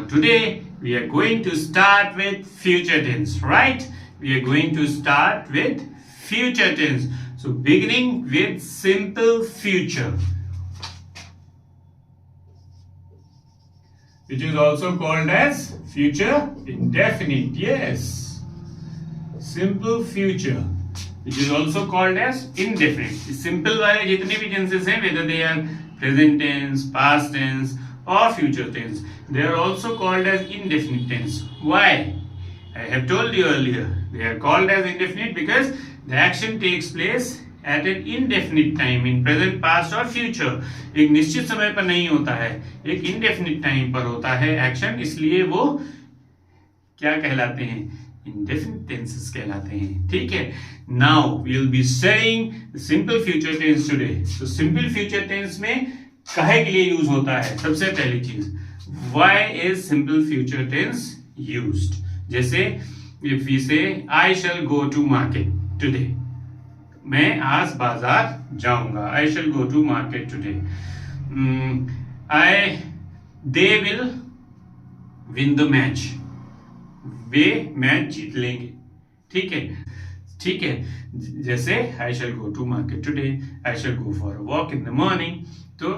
today we are going to start with future tense, right? We are going to start with future tense. So beginning with simple future, which is also called as future indefinite. Yes, simple future, which is also called as indefinite. Simple वाले जितने भी tenses हैं, whether they are present tense, past tense or future tense, they are also called as indefinite tense. Why? I have told you earlier, they are called as indefinite because the action takes place at an indefinite time in present, past or future. एक निश्चित समय पर नहीं होता है, एक indefinite time पर होता है action, इसलिए वो क्या कहलाते हैं? Indefinite tenses कहलाते हैं. ठीक है. Now we will be studying the simple future tense today. So simple future tense में काहे के लिए यूज होता है? सबसे पहली चीज, why is simple future tense used? जैसे if we say I shall go to market today, मैं आज बाजार जाऊंगा. I shall go to market today. They will win the match. वे मैच जीत लेंगे. ठीक है, ठीक है. जैसे I shall go to market today, I shall go for a walk in the morning. तो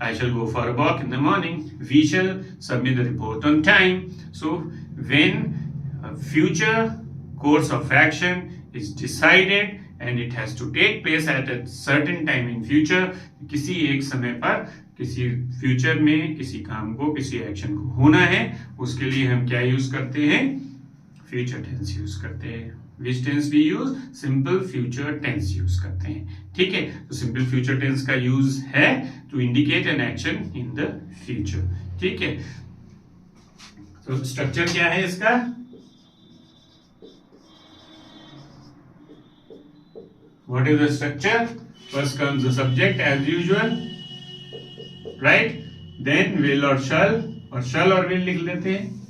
I shall go for a walk in the morning. We shall submit the report on time. So when a future course of action is decided and it has to take place at a certain time in future, किसी एक समय पर किसी future में किसी काम को, किसी एक्शन को होना है, उसके लिए हम क्या यूज करते हैं? फ्यूचर टेंस यूज करते हैं. Which tense we use? Simple future tense use करते हैं. ठीक है. तो simple future tense का यूज है to indicate an action in the future. ठीक है. तो स्ट्रक्चर क्या है इसका? What is the structure? First comes the subject as usual, right? Then will or shall or will लिख लेते हैं.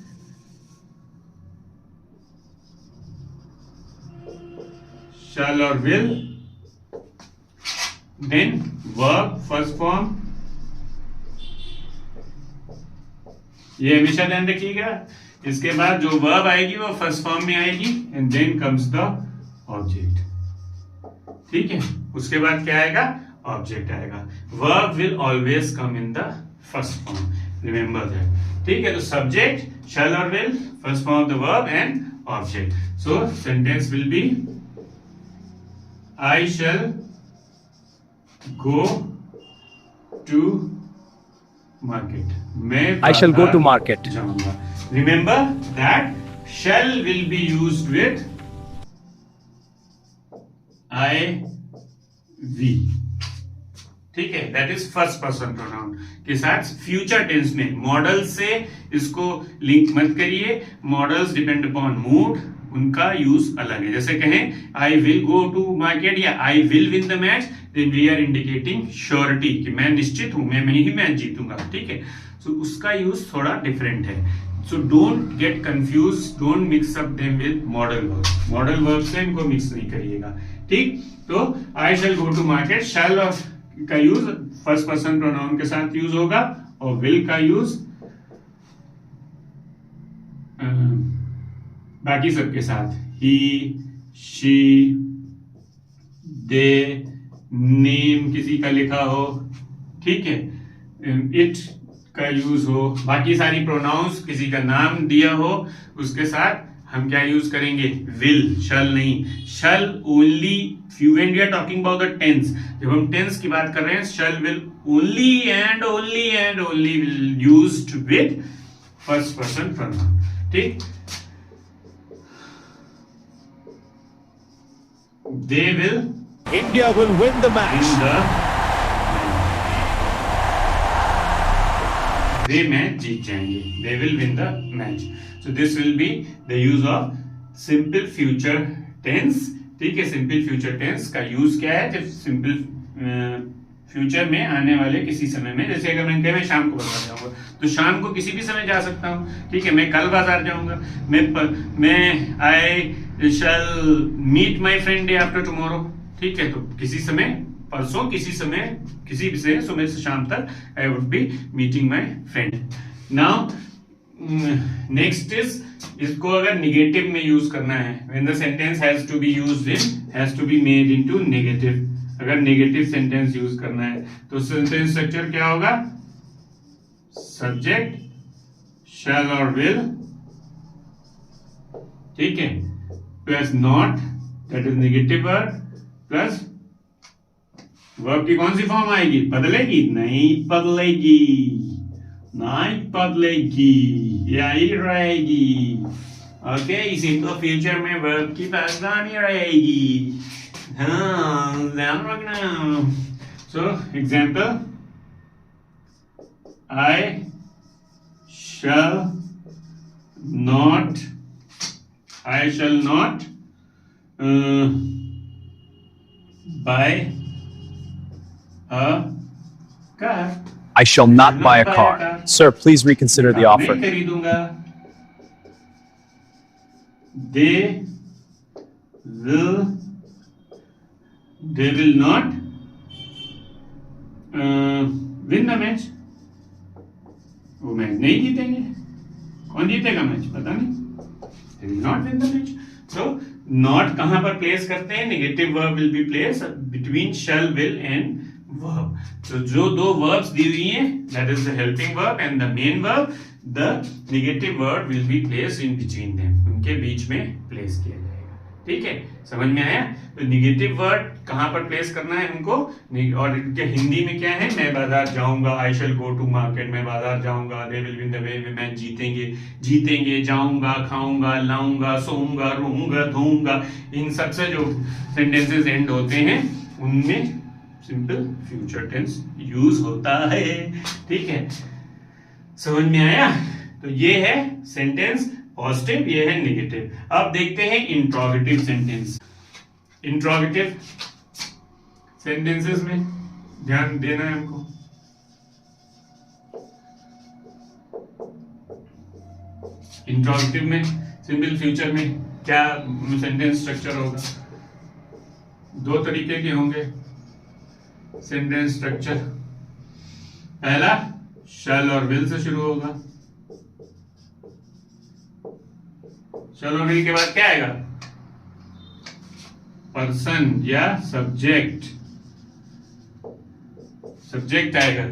Shall or will. Then verb first form. ये हमेशा ध्यान रखिएगा. इसके बाद जो verb आएगी वो फर्स्ट फॉर्म में आएगी and then comes the object. ठीक है. उसके बाद क्या आएगा? ऑब्जेक्ट आएगा. Verb will always come in the first form, remember that. ठीक है. तो सब्जेक्ट शैल और will, first form of the verb and object. So sentence will be I shall go to market. मैं I shall go to market. जाऊंगा. Remember that shall will be used with I, we. ठीक है. That is first person pronoun के साथ future tense में. Model से इसको link मत करिए. मॉडल्स डिपेंड अपॉन मूड, उनका यूज अलग है. जैसे कहें I will go to market या I will win the match, then we are indicating surety कि मैं निश्चित हूं, मैं ही मैच जीतूंगा. ठीक है. सो उसका यूज थोड़ा डिफरेंट है. So don't get confused, don't mix up them with modal verbs. Modal verbs से इनको मिक्स नहीं करिएगा. ठीक. तो I shall go to market, shall का यूज फर्स्ट पर्सन प्रोनाउन के साथ यूज होगा और will का यूज बाकी सबके साथ. He, she, they, name किसी का लिखा हो. ठीक है. It का यूज हो, बाकी सारी प्रोनाउंस किसी का नाम दिया हो उसके साथ हम क्या यूज करेंगे? विल, शल नहीं. Shall only when we are talking about the tense. जब हम टेंस की बात कर रहे हैं, shall will only and only will used with first person pronoun. ठीक. They will, India will win the match. वे मैच जीत जाएंगे. They will win the match. So this will be the use of simple future tense. ठीक है. simple future tense का use क्या है? जब simple फ्यूचर में आने वाले किसी समय में, जैसे अगर मैंने कहा मैं शाम को बाजार जाऊंगा, तो शाम को किसी भी समय जा सकता हूँ. ठीक है. मैं कल बाजार जाऊंगा. मैं I shall meet my friend day after tomorrow. ठीक है. तो किसी समय परसों, किसी समय, किसी भी से सुबह से शाम तक I would be meeting my friend. Now next is, इसको अगर निगेटिव में यूज करना है, when the sentence has to be used in, has to be made into negative, अगर नेगेटिव सेंटेंस यूज करना है तो सेंटेंस स्ट्रक्चर क्या होगा? सब्जेक्ट, शैल और विल, ठीक है, plus not, that is negative verb, plus verb की कौन सी फॉर्म आएगी? बदलेगी? नहीं बदलेगी, नहीं बदलेगी, यही रहेगी। ओके, सिंपल फ्यूचर में वर्ब की बदलानी रहेगी, हाँ ध्यान रखना। So example, I shall not buy a car. I shall not buy a car. Sir, please reconsider the offer. नहीं खरीदूंगा। They will not win the match. वो मैच नहीं जीतेंगे। कौन जीतेगा मैच? पता नहीं। They will not win the match. So not कहां पर प्लेस करते हैं? Negative verb will be place between shall, will and verb. तो जो दो verbs दी हुई हैं, that is the helping verb and the main verb, the negative word will be placed in between them. उनके बीच में प्लेस किया जाएगा। ठीक है, समझ में आया? तो नेगेटिव वर्ड कहां पर प्लेस करना है उनको, और इनके हिंदी में क्या है? मैं बाजार जाऊंगा, आई शैल गो टू मार्केट, मैं बाजार जाऊंगा, they will win the way, match जीतेंगे, जाऊंगा, खाऊंगा, लाऊंगा, सोऊंगा, रहूंगा, धोऊंगा, इन सब से जो सेंटेंसेस एंड होते हैं उनमें सिंपल फ्यूचर टेंस यूज होता है। ठीक है, समझ में आया? तो ये है सेंटेंस पॉजिटिव, ये है नेगेटिव। अब देखते हैं इंट्रोगेटिव सेंटेंस। इंट्रोगेटिव सेंटेंसेस में ध्यान देना है हमको। इंट्रोगेटिव में सिंपल फ्यूचर में क्या सेंटेंस स्ट्रक्चर होगा? दो तरीके के होंगे सेंटेंस स्ट्रक्चर। पहला शैल और विल से शुरू होगा। शैल और विल के बाद क्या आएगा? पर्सन या सब्जेक्ट आएगा।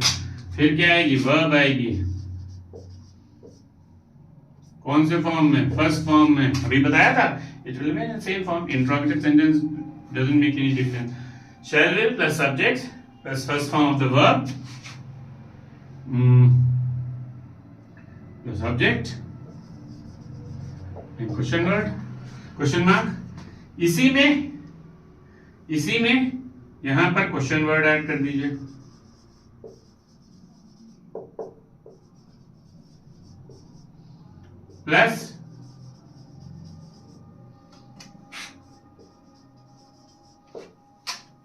फिर क्या आएगी? वर्ब आएगी। कौन से फॉर्म में? फर्स्ट फॉर्म में। अभी बताया था, it will be in same form. Interrogative sentence doesn't make any difference. Shell will plus subject plus first form of the verb, the subject and question word, question mark। इसी में यहां पर question word add कर दीजिए। Plus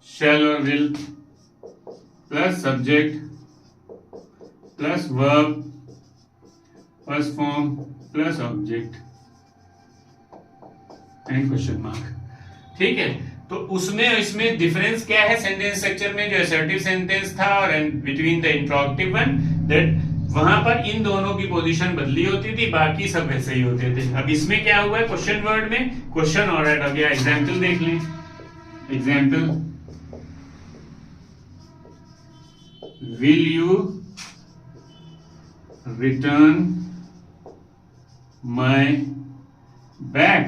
शैल और will plus subject plus verb first form plus object and question mark. ठीक है, तो उसमें इसमें डिफरेंस क्या है सेंटेंस स्ट्रक्चर में? जो असर्टिव सेंटेंस था और between the interrogative one, that वहां पर इन दोनों की पोजीशन बदली होती थी, बाकी सब वैसे ही होते थे। अब इसमें क्या हुआ है? क्वेश्चन वर्ड में क्वेश्चन और ऐड हो गया। एग्जाम्पल देख लें। Example, will you return my bag?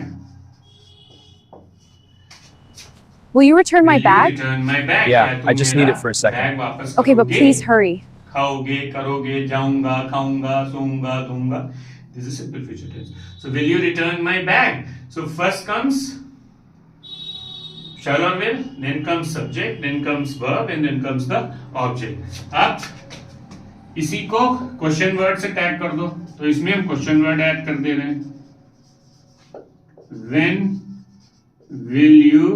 Will you return my bag? Return my bag? Yeah, I just need it for a second. Bag वापस Okay, but करोगे? please hurry. खाओगे, करोगे, जाऊंगा, खाऊंगा, सोऊंगा, दूंगा। This is simple future tense. So will you return my bag? So first comes shall or will, then comes subject, then comes verb, and then comes the object. अब इसी को question word से tag कर दो, तो इसमें हम question word add कर दे रहे हैं। When will you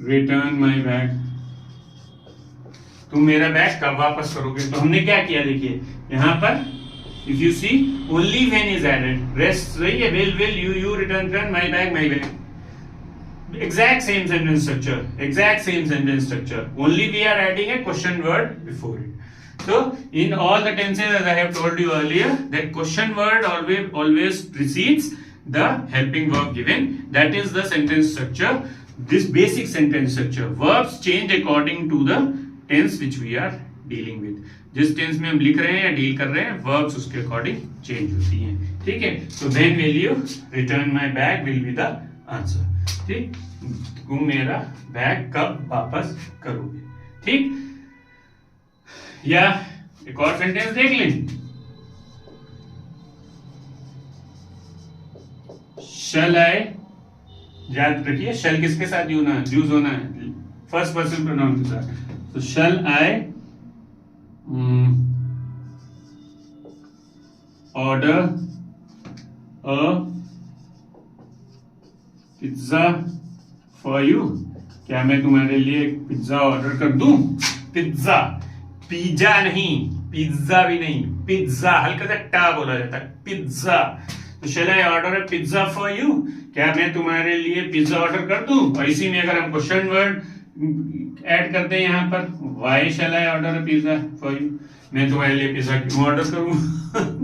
return my bag? तुम मेरा बैग कब वापस करोगे? तो हमने क्या किया? देखिए यहां पर if you see only when is added, rest सही है। will you return my bag। Exact same sentence structure, only we are adding a question word before it। So in all the tenses, as I have told you earlier, that question word always precedes the helping verb given. That is the sentence structure. This basic sentence structure. Verbs change according to the tense which we are dealing with. जिस tense में हम लिख रहे हैं या deal कर रहे हैं, verbs उसके अकॉर्डिंग चेंज होती हैं. ठीक है. So when will you return my bag will be the answer. ठीक. तुम मेरा बैग कब वापस करोगे. ठीक. या एक और सेंटेंस देख लें. शैल आई, याद रखिए शैल किसके साथ यूज होना है, फर्स्ट पर्सन प्रोनाउन के साथ. तो shall I order a pizza for you. क्या मैं तुम्हारे लिए एक पिज्जा ऑर्डर कर दूं. पिज्जा, पिज्जा नहीं, पिज्जा भी नहीं, पिज्जा हल्का सा टा बोला जाता है. पिज्जा. तो shall I order a pizza for you. क्या मैं तुम्हारे लिए पिज्जा ऑर्डर कर दूं. और इसी में अगर हम क्वेश्चन वर्ड ऐड करते हैं यहाँ पर, why shall I order a pizza for you. मैं तुम्हारे लिए पिज्जा क्यों ऑर्डर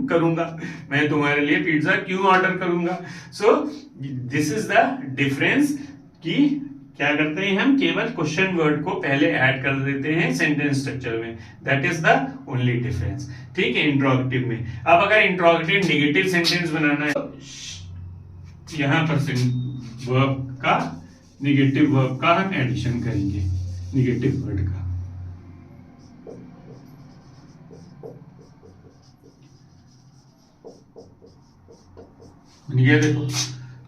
करूंगा. मैं तुम्हारे लिए पिज्जा क्यों ऑर्डर करूंगा. सो दिस इज द डिफरेंस कि क्या करते हैं हम केवल क्वेश्चन वर्ड को पहले ऐड कर देते हैं सेंटेंस स्ट्रक्चर में. That is the only difference. ठीक है. इंट्रोगेटिव में अब अगर इंट्रोगेटिव नेगेटिव सेंटेंस बनाना है तो यहां पर वर्ब का, नेगेटिव वर्ब का हम एडिशन करेंगे, नेगेटिव वर्ड का. ये देखो.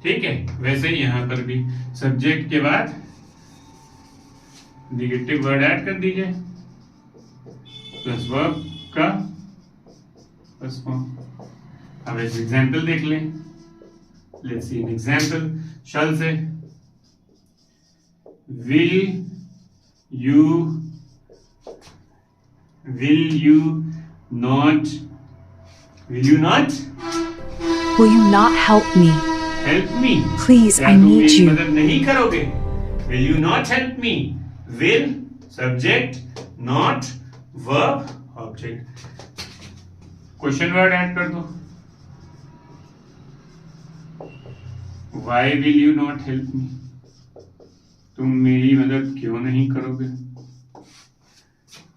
ठीक है. वैसे ही यहां पर भी सब्जेक्ट के बाद नेगेटिव वर्ड ऐड कर दीजिए प्लस वर्ब का फर्स्ट फॉर्म. अब एक एग्जांपल देख लें. Let's see an example. Shall से will you not Will you not help me? Help me. Please, क्या I तुम need मेरी you. मदद नहीं करोगे. Will you not help me. Will subject, not verb object. Question word add कर दो. Why will you not help me. तुम मेरी मदद क्यों नहीं करोगे.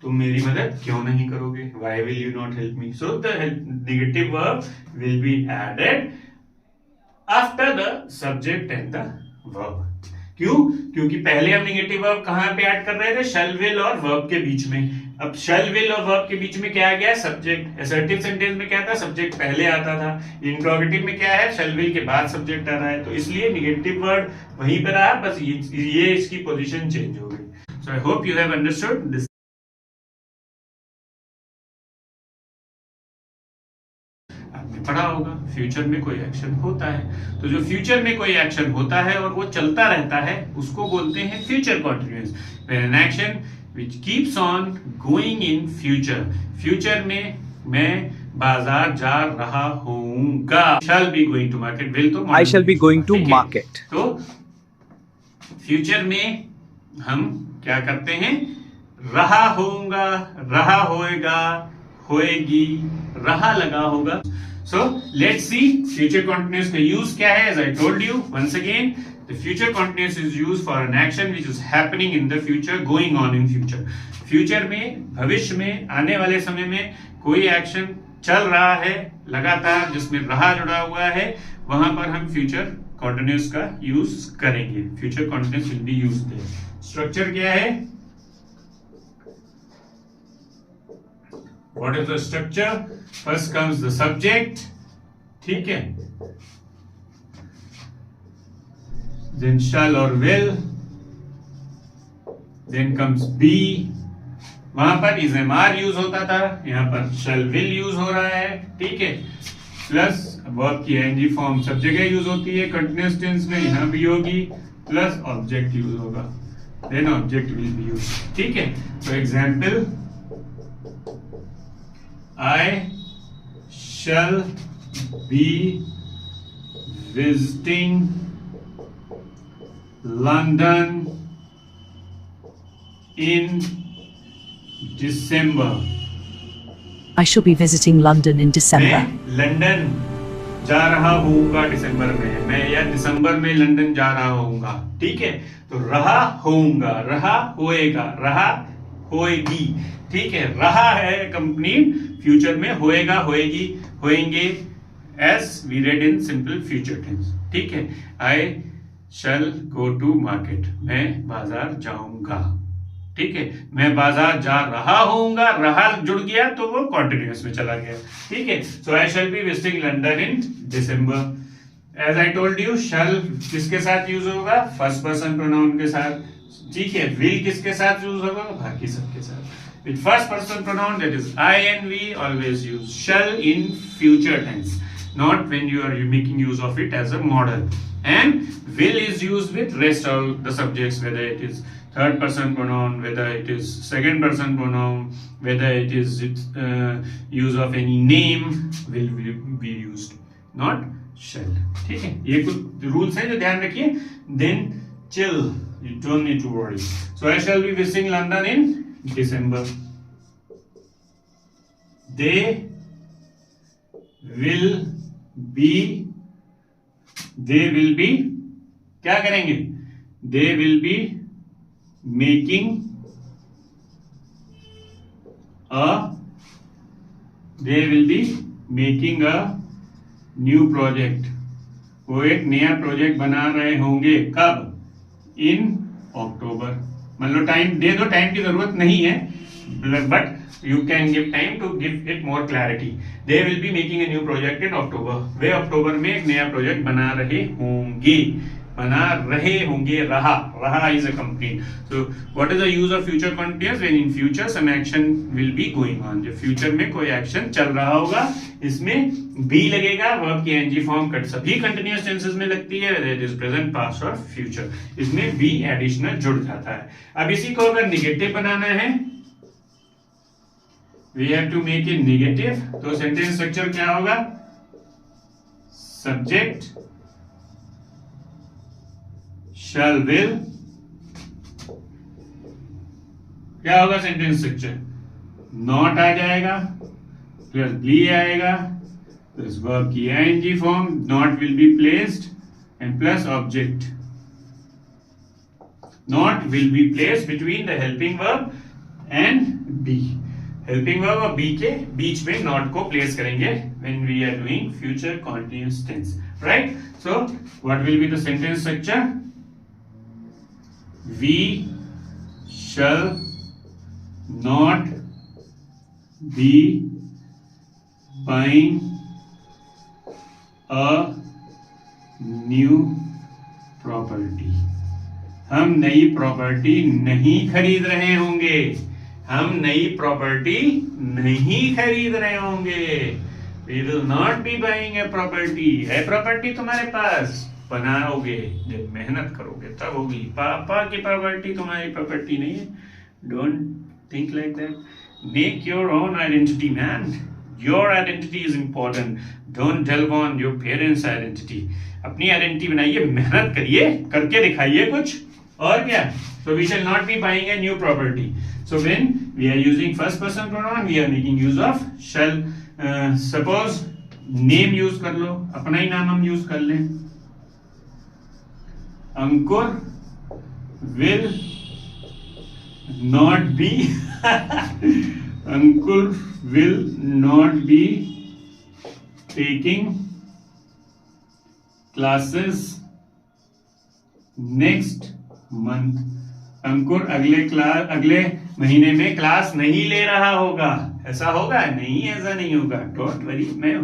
तुम मेरी मदद क्यों नहीं करोगे. Why will you not help me? So the negative verb will be added after the subject and the verb. क्यों? क्योंकि पहले हम नेगेटिव वर्ब कहां पे ऐड कर रहे थे, shall will और verb के बीच में. अब shall will और verb के बीच में क्या आ गया, सब्जेक्ट. असर्टिव सेंटेंस में क्या था, सब्जेक्ट पहले आता था. इंट्रोगेटिव में क्या है, shall will के बाद सब्जेक्ट आ रहा है. तो इसलिए नेगेटिव वर्ड वहीं पर रहा, बस ये इसकी पोजीशन चेंज हो गई. So I hope you have understood this. पढ़ा होगा फ्यूचर में कोई एक्शन होता है, तो जो फ्यूचर में कोई एक्शन होता है और वो चलता रहता है उसको बोलते हैं future continuous. An action which keeps on going in future. Future में मैं बाजार जा रहा होऊंगा. Shall be going to market. Will तो I shall be going to market. तो फ्यूचर में हम क्या करते हैं, रहा होऊंगा, रहा होएगा, होएगी, रहा लगा होगा. So let's see future continuous का use क्या है. As I told you once again, the future continuous is used for an action which is happening in the future, going on in future. Future में, भविष्य में, आने वाले समय में कोई एक्शन चल रहा है लगातार जिसमें रहा जुड़ा हुआ है, वहां पर हम future continuous का यूज करेंगे. Future continuous will be used there. Structure क्या है, what is the structure? First comes the subject. ठीक है. Then shall or will. Then comes be. वहां पर is MR यूज होता था, यहां पर shall will यूज हो रहा है. ठीक है. प्लस वर्ब की ing फॉर्म सब जगह यूज होती है कंटिन्यूअस टेंस में, यहां भी होगी. प्लस ऑब्जेक्ट यूज होगा. Then object will be used. ठीक है. So example. I shall be visiting London in December. I shall be visiting London in December. मैं लंदन जा रहा होऊंगा दिसंबर में, मैं या दिसंबर में लंदन जा रहा होऊंगा। ठीक है, तो रहा होऊंगा, रहा होएगा, रहा होएगी। ठीक है, रहा है कंपनी, फ्यूचर में होएगा, होएगी, होएंगे, as we read in simple future tense. ठीक है, आई शैल गो टू मार्केट, मैं बाजार जाऊंगा। ठीक है, मैं बाजार जा रहा होऊंगा, रहा जुड़ गया तो वो कॉन्टिन्यूअस में चला गया। ठीक है, so I shall be visiting London in December. As I told you, shall किसके साथ यूज होगा? फर्स्ट पर्सन प्रोनाउन के साथ। ठीक है, विल किसके साथ यूज होगा? बाकी सबके साथ। With first person pronoun that is I and we, always use shall in future tense, not when you are making use of it as a model. And will is used with rest all the subjects, whether it is third person pronoun, whether it is second person pronoun, whether it is use of any name, will be used, not shall. ठीक है, ये कुछ rules हैं जो ध्यान रखिए. Then chill, you don't need to worry. So I shall be visiting London in December. They will be क्या करेंगे? They will be making a new project. वो एक नया प्रोजेक्ट बना रहे होंगे। कब? इन अक्टूबर। मतलब टाइम दे दो, टाइम की जरूरत नहीं है, but you can give time to give it more clarity. They will be making a new project in October. वे अक्टूबर में एक नया प्रोजेक्ट बना रहे होंगे। बना रहे होंगे, रहा is a complaint. So what is the use of future continuous? When in future some action will be going on. जब फ्यूचर में कोई एक्शन चल रहा होगा, इसमें be लगेगा। वर्ब की ing फॉर्म कट सभी कंटिन्यूअस टेंसेस में लगती है, whether it is present, past और फ्यूचर। इसमें be एडिशनल जुड़ जाता है। अब इसी को अगर निगेटिव बनाना है, we have to make it negative, तो सेंटेंस स्ट्रक्चर क्या होगा? सब्जेक्ट shall will, क्या होगा सेंटेंस स्ट्रक्चर? नॉट आ जाएगा, प्लस be आएगा, प्लस वर्ब की ing form, not will be placed, and plus object. Not will be placed between the helping verb and B. Helping verb और B के बीच में नॉट को प्लेस करेंगे when we are doing future continuous tense, right? So what will be the sentence structure? We shall not be buying a new property. हम नई property नहीं खरीद रहे होंगे। हम नई प्रॉपर्टी नहीं खरीद रहे होंगे। We will not be buying a property. है प्रॉपर्टी तुम्हारे पास, बनाओगे जब मेहनत करोगे तब होगी। पापा की प्रॉपर्टी तुम्हारी प्रॉपर्टी नहीं है। Don't think like that. Make your own identity, man. Your identity is important. Don't delve on your parents' identity. अपनी आइडेंटिटी बनाइए, मेहनत करिए, करके दिखाइए कुछ, और क्या। So we shall not be buying a new property. So when we are using first person pronoun, we are making use of shall. Suppose name use कर लो, अपना ही नाम हम use कर लें। अंकुर will not be Ankur will not be taking classes next month. अंकुर अगले महीने में class नहीं ले रहा होगा। ऐसा होगा? नहीं, ऐसा नहीं होगा। डोंट वरी, मैं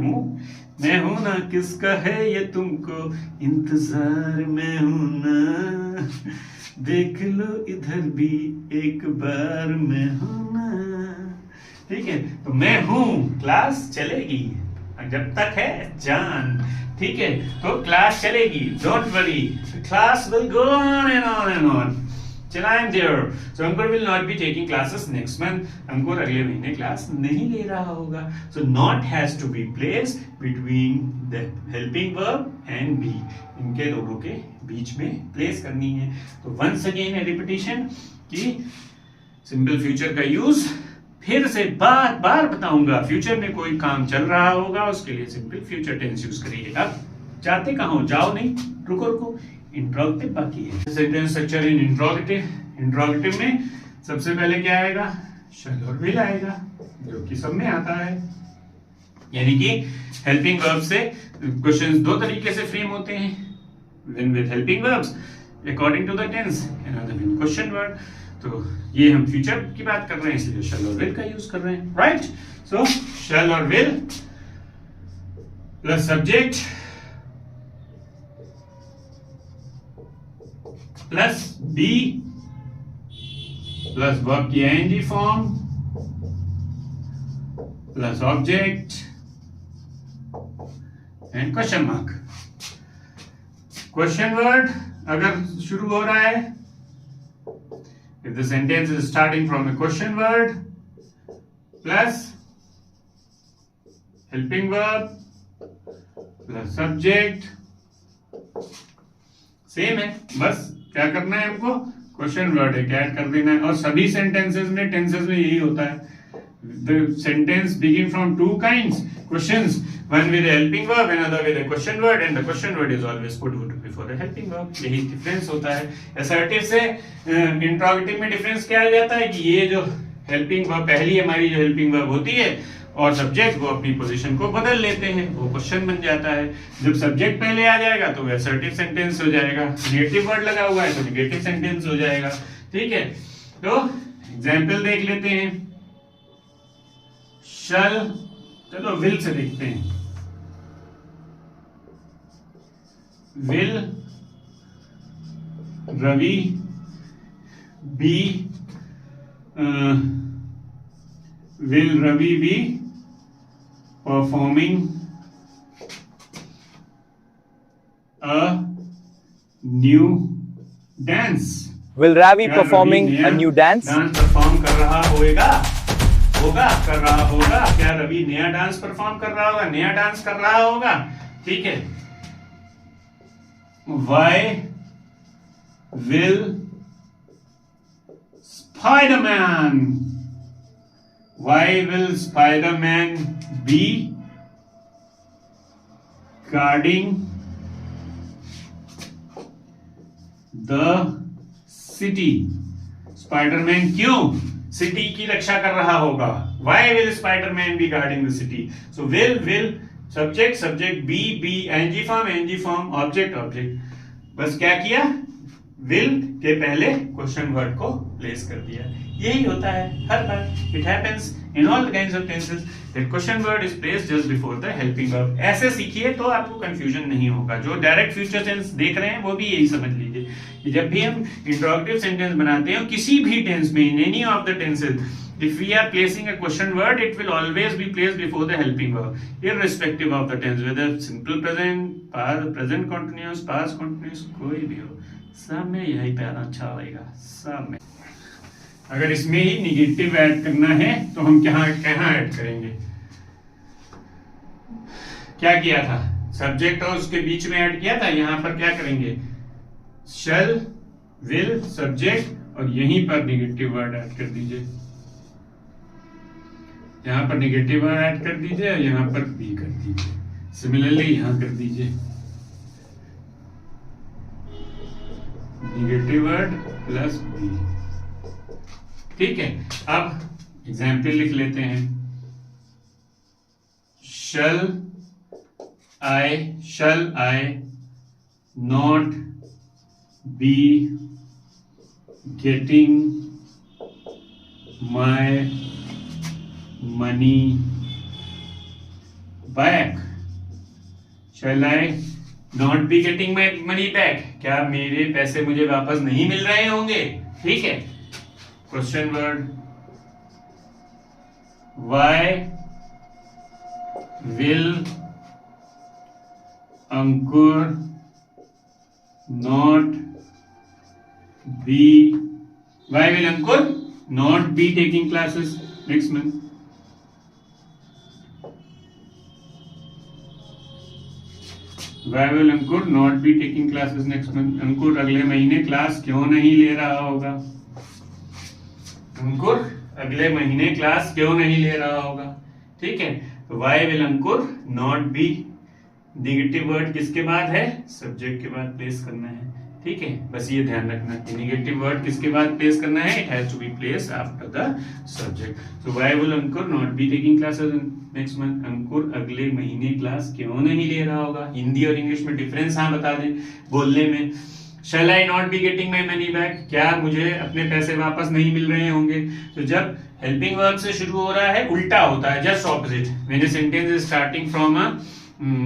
हूं ना, किसका है ये तुमको इंतजार में हूं ना, देख लो इधर भी एक बार, मैं हूं ना। ठीक है, तो मैं हूं, क्लास चलेगी जब तक है जान। ठीक है, तो क्लास चलेगी, don't worry, class will go on and on and on. Till I am there. So Ankur will not be taking classes next month. Ankur अगले महीने क्लास नहीं ले रहा होगा। So not has to be placed between the helping verb and be. इनके दोनों के बीच में प्लेस करनी है। तो once again a repetition कि simple future का यूज फिर से बार बार बताऊंगा, फ्यूचर में कोई काम चल रहा होगा उसके लिए सिंपल फ्यूचर टेंस यूज करिए। अब जाते कहाँ हो, जाओ नहीं, रुको, इंट्रोगेटिव बाकी है। सेंटेंस स्ट्रक्चर इन इंट्रोगेटिव में सबसे पहले क्या आएगा, शैल और विल आएगा, जो कि सब में आता है। यानी कि हेल्पिंग वर्ब से क्वेश्चंस दो तरीके से फ्रेम होते हैं, when with helping verbs according to the tense, another with question word. तो ये हम फ्यूचर की बात कर रहे हैं इसलिए शैल और विल का यूज कर रहे हैं, राइट। सो शैल और will plus subject plus be plus verb की ING form plus object and question mark. Question word अगर शुरू हो रहा है, if the sentence is starting from a question word plus helping verb plus subject, same है, बस क्या करना है हमको, क्वेश्चन वर्ड एक ऐड कर देना है। और सभी सेंटेंसेस में, टेंसेस में यही होता है। The sentence begin from two kinds questions, one with a helping verb, another with a question word, and the question word is always put before a helping verb. यही डिफरेंस होता है। assertive से interrogative में difference क्या आ जाता है कि ये जो हेल्पिंग वर्ब, पहली हमारी जो हेल्पिंग वर्ब होती है और सब्जेक्ट, वो अपनी पोजीशन को बदल लेते हैं, वो क्वेश्चन बन जाता है। जब सब्जेक्ट पहले आ जाएगा तो assertive सेंटेंस हो जाएगा, नेगेटिव वर्ड लगा हुआ है तो नेगेटिव सेंटेंस हो जाएगा, ठीक है। तो एग्जाम्पल देख लेते हैं। शल, चलो विल से देखते हैं। Will Ravi be will Ravi be performing a new dance. Will Ravi performing a new dance? Dance perform कर रहा होगा। क्या रवि नया डांस परफॉर्म कर रहा होगा, नया डांस कर रहा होगा, ठीक है। Why will Spider-Man be guarding the city? Spiderman क्यों सिटी की रक्षा कर रहा होगा? Why will Spider-Man be guarding the city? So will subject be ing form object। बस क्या किया, will के पहले क्वेश्चन वर्ड को प्लेस कर दिया। यही होता है हर बार। It happens in all kinds of tenses that question word is placed just before the helping verb। ऐसे सीखिए तो आपको कंफ्यूजन नहीं होगा। जो डायरेक्ट फ्यूचर टेंस देख रहे हैं वो भी यही समझ लीजिए कि जब भी हम इंट्रोगेटिव सेंटेंस बनाते हैं किसी भी टेंस में, in any of the tenses, if we are placing a question word, it will always be placed before the helping verb, irrespective of the tense, whether simple present, present continuous, past continuous, कोई भी हो, सब में यही para अच्छा लगेगा, सब में। अगर इसमें ही निगेटिव ऐड करना है तो हम कहाँ ऐड करेंगे? क्या किया था, सब्जेक्ट और उसके बीच में ऐड किया था। यहाँ पर क्या करेंगे, शैल विल सब्जेक्ट और यहीं पर निगेटिव वर्ड ऐड कर दीजिए। यहाँ पर निगेटिव वर्ड ऐड कर दीजिए और यहाँ पर बी कर दीजिए। सिमिलरली यहाँ कर दीजिए निगेटिव वर्ड प्लस बी, ठीक है। अब एग्जाम्पल लिख लेते हैं। Shall I not be getting my money back. Shall I not be getting my money back, क्या मेरे पैसे मुझे वापस नहीं मिल रहे होंगे, ठीक है। Question word, why will Ankur not be taking classes next month. Why will Ankur not be taking classes next month? Ankur अगले महीने क्लास क्यों नहीं ले रहा होगा? अंकुर अगले महीने क्लास क्यों नहीं ले रहा होगा। ठीक है, तो why will Ankur not be, negative word किसके बाद है, सब्जेक्ट के बाद प्लेस करना है। ठीक है, बस ये ध्यान रखना कि नेगेटिव वर्ड किसके बाद प्लेस करना है, it has to be place after the subject. So why will Ankur not be taking classes next month, Ankur अगले महीने क्लास क्यों नहीं ले रहा होगा। हिंदी और इंग्लिश में डिफरेंस हाँ बता दें बोलने में। Shall I not be getting my money back, क्या मुझे अपने पैसे वापस नहीं मिल रहे होंगे। तो जब हेल्पिंग वर्ब से शुरू हो रहा है उल्टा होता है, just opposite. When a sentence is starting from a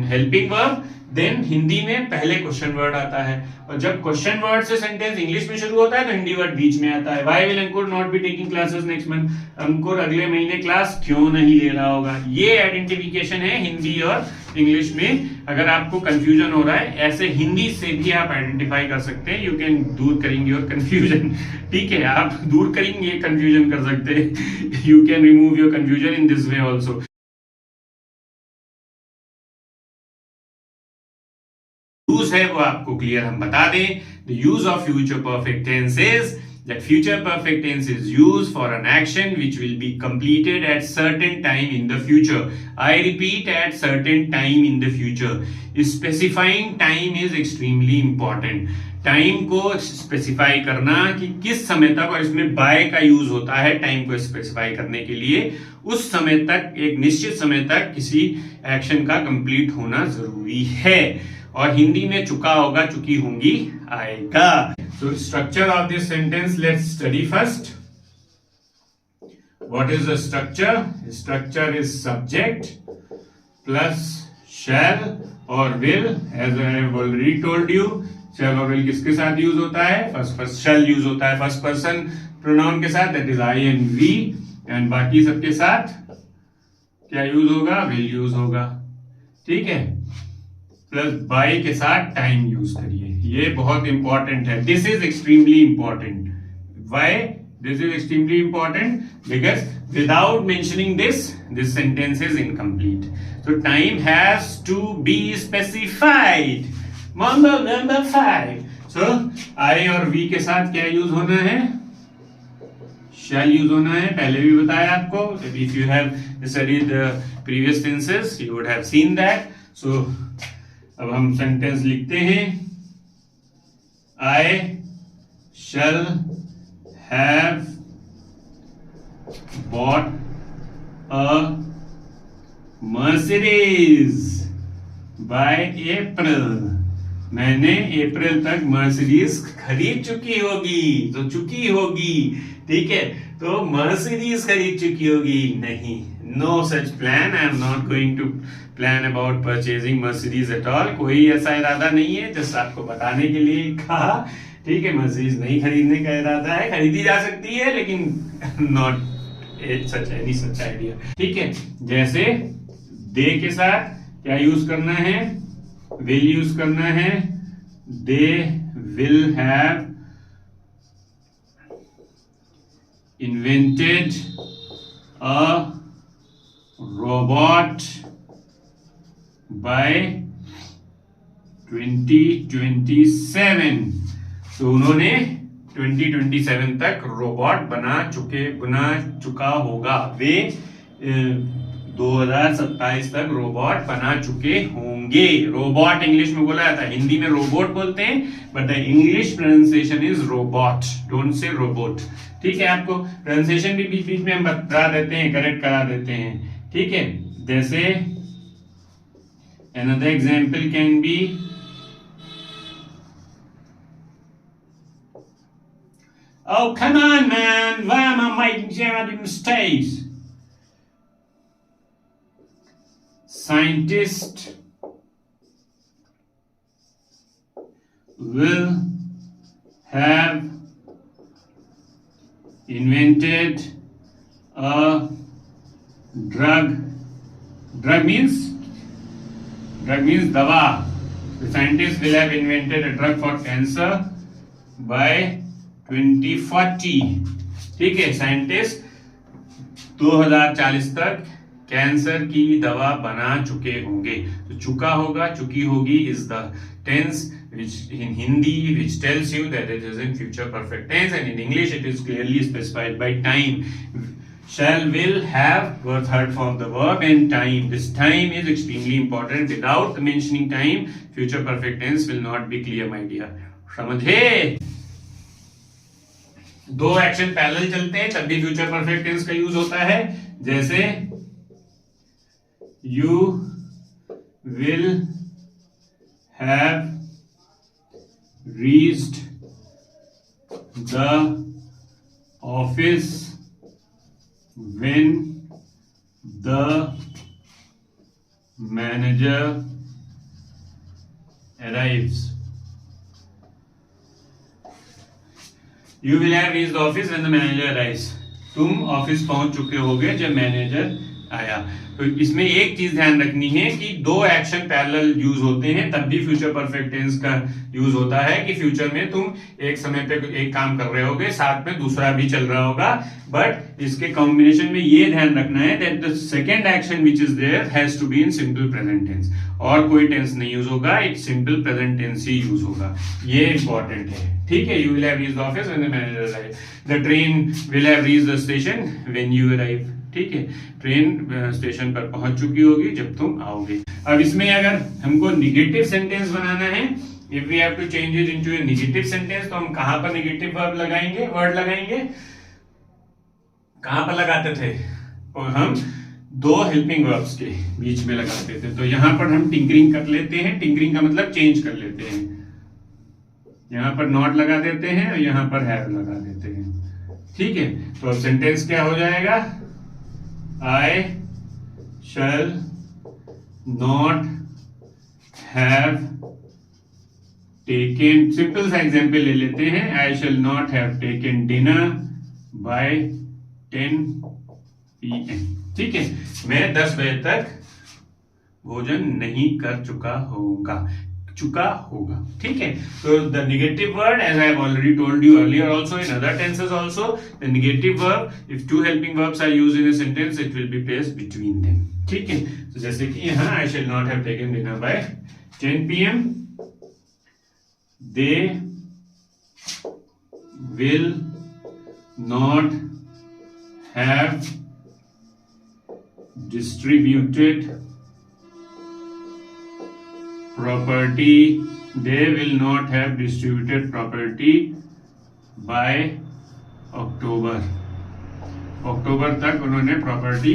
helping verb then Hindi में पहले क्वेश्चन वर्ड आता है, और जब क्वेश्चन वर्ड से सेंटेंस इंग्लिश में शुरू होता है तो हिंदी वर्ड बीच में आता है। Why will Ankur not be taking classes next month, Ankur अगले महीने क्लास क्यों नहीं ले रहा होगा। ये आइडेंटिफिकेशन है हिंदी और इंग्लिश में। अगर आपको कंफ्यूजन हो रहा है, ऐसे हिंदी से भी आप आइडेंटिफाई कर सकते हैं। यू कैन दूर करेंगे और कंफ्यूजन, ठीक है, आप दूर करेंगे कंफ्यूजन कर सकते हैं। You can remove your confusion in this way also. Use है वो आपको क्लियर हम बता दें। The use of future perfect tense is that future perfect tense is used for an action which will be completed at certain time in the future. I repeat, at certain time in the future. Specifying time is extremely important. Time को specify करना कि किस समय तक, और इसमें bye का use होता है टाइम को स्पेसिफाई करने के लिए। उस समय तक, एक निश्चित समय तक किसी एक्शन का कंप्लीट होना जरूरी है। और हिंदी में चुका होगा, चुकी होंगी आएगा। So structure of this sentence, let's study first. What is the structure? The structure is subject plus shall or will. As I have already told you, shall or will किसके साथ यूज होता है, first shall यूज होता है first person pronoun के साथ, that is I and we, and बाकी सबके साथ क्या यूज होगा, will यूज होगा। ठीक है, प्लस बाय के साथ टाइम यूज करिए, ये बहुत इंपॉर्टेंट है। This is extremely important. Why this is extremely important? Because without mentioning this sentence is incomplete. So time has to be specified. Number 5, so I और वी के साथ क्या यूज होना है, शैल यूज होना है। पहले भी बताया आपको, if you have studied the previous tenses you would have seen that. So अब हम सेंटेंस लिखते हैं, I shall have bought a Mercedes by April. मैंने अप्रैल तक मर्सिडीज खरीद चुकी होगी, तो चुकी होगी, ठीक है, तो मर्सिडीज खरीद चुकी होगी नहीं। No such plan. I am not going to plan about purchasing Mercedes at all. कोई ऐसा इरादा नहीं है, जस्ट आपको बताने के लिए कहा। ठीक है, मर्सिडीज नहीं खरीदने का इरादा है, खरीदी जा सकती है लेकिन not such any such idea. ठीक है, जैसे दे के साथ क्या यूज करना है, विल यूज करना है। दे will have invented a robot by 2027। तो उन्होंने 2027 तक रोबोट बना चुका होगा। वे 2027 तक रोबोट बना चुके होंगे। रोबोट इंग्लिश में बोला जाता है, हिंदी में रोबोट बोलते हैं, but the English pronunciation is robot, don't say robot. ठीक है, आपको प्रोनाउंसिएशन भी बीच बीच में हम बता देते हैं, करेक्ट करा देते हैं। ठीक है, जैसे another example can be oh come on man, why am I making so many mistakes? Scientists will have invented a drug means दवा। The scientists will have invented a drug for cancer by 2040। ठीक है, scientist 2040 तक cancer की दवा बना चुके होंगे। तो चुका होगा, चुकी होगी is the tense which in Hindi which tells you that it is in future perfect tense, and in English it is clearly specified by time। shall, will, have were third form of the verb, and time. This time is extremely important. Without mentioning time, future perfect tense will not be clear, my dear. समझे? दो action parallel चलते हैं तब भी future perfect tense का use होता है, जैसे you will have reached the office when the manager arrives. You will have reached the office when the manager arrives. तुम ऑफिस पहुंच चुके होगे जब मैनेजर आया। तो इसमें एक चीज ध्यान रखनी है कि दो एक्शन पैरेलल यूज होते हैं तब भी फ्यूचर परफेक्ट टेंस का यूज होता है, कि फ्यूचर में तुम एक समय पे एक काम कर रहे होगे, साथ में दूसरा भी चल रहा होगा, बट इसके कॉम्बिनेशन में ये ध्यान रखना है that the second action which is there has to be in simple present tense, और कोई टेंस नहीं यूज होगा, इट सिंपल प्रेजेंट टेंस ही यूज होगा। ये इंपॉर्टेंट है, ठीक है। You will have reached the office when the manager arrive, the train will have reached the station when you arrive, ठीक है। ट्रेन स्टेशन पर पहुंच चुकी होगी जब तुम आओगे। अब इसमें अगर हमको निगेटिव सेंटेंस बनाना है, if we have to change it into a negative sentence, तो हम कहां पर निगेटिव वर्ब लगाएंगे, वर्ड लगाएंगे, कहां पर लगाते थे, और हम दो हेल्पिंग वर्ब्स के बीच में लगाते थे। तो यहां पर हम टिंकरिंग कर लेते हैं, टिंकरिंग का मतलब चेंज कर लेते हैं, यहां पर नॉट लगा देते हैं और यहां पर हैव लगा देते हैं, ठीक है। तो अब सेंटेंस क्या हो जाएगा, I shall not have taken, simple सा एग्जाम्पल ले लेते हैं, I shall not have taken dinner by 10 PM, ठीक है। मैं 10 बजे तक भोजन नहीं कर चुका होगा, ठीक है। तो the negative word, as I have already told you earlier also in other tenses also, the negative verb if two helping verbs are used in a sentence it will be placed between them, ठीक है। तो जैसे कि यहां I shall not have taken dinner by 10 PM, they will not have distributed property, they will not have distributed property by October, अक्टूबर तक उन्होंने property